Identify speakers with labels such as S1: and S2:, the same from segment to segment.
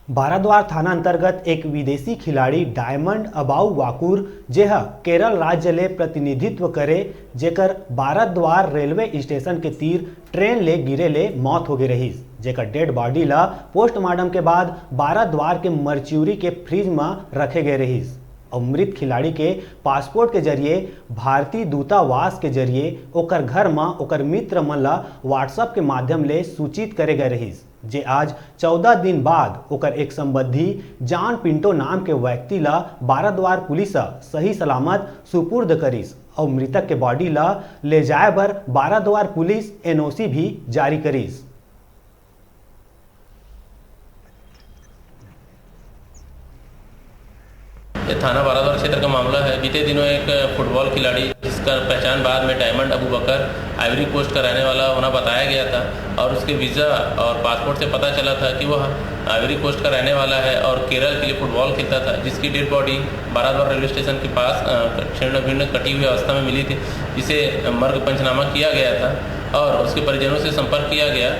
S1: बाराद्वार थाना अंतर्गत एक विदेशी खिलाड़ी डायमंड अबाउ वाकुर जेह केरल राज्य ले प्रतिनिधित्व करे, जेकर बाराद्वार रेलवे स्टेशन के तीर ट्रेन ले गिरे ले मौत हो गई रहीस, जेकर डेड बॉडी ला पोस्टमार्टम के बाद बाराद्वार के मर्च्यूरी के फ्रिज में रखे गए रहीस। और मृत खिलाड़ी के पासपोर्ट के जरिए भारतीय दूतावास के जरिए ओकर घर में ओकर मित्र मन ला व्हाट्सएप के माध्यम ले सूचित करे गए रहीस, जे आज 14 दिन बाद ओकर एक संबंधी जॉन पिंटो नाम के व्यक्ति ला बाराद्वार पुलिस सही सलामत सुपुर्द करिस और मृतक के बॉडी ला ले जाए बर बाराद्वार पुलिस एनओसी भी जारी करिस।
S2: ये थाना बाराद्वार क्षेत्र का मामला है। बीते दिनों एक फुटबॉल खिलाड़ी जिसका पहचान बाद में डायमंड अबू बकर आइवरी कोस्ट का रहने वाला होना बताया गया था और उसके वीज़ा और पासपोर्ट से पता चला था कि वह आइवरी कोस्ट का रहने वाला है और केरल के लिए फुटबॉल खेलता था, जिसकी dead body Baradwar railway station के पास छिन्न भिन्न कटी हुई अवस्था में मिली थी, जिसे मर्ग पंचनामा किया गया था और उसके परिजनों से संपर्क किया गया।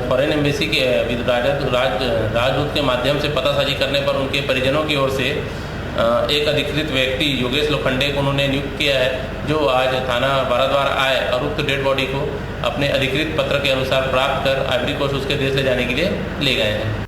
S2: फॉरेन एम्बेसी के राजदूत के माध्यम से पतासाजी करने पर उनके परिजनों की ओर से एक अधिकृत व्यक्ति योगेश लोखंडे को उन्होंने नियुक्त किया है, जो आज थाना बाराद्वार आए और उक्त डेड बॉडी को अपने अधिकृत पत्र के अनुसार प्राप्त कर आइवरी कोस्ट उसके देश ले जाने के लिए ले गए हैं।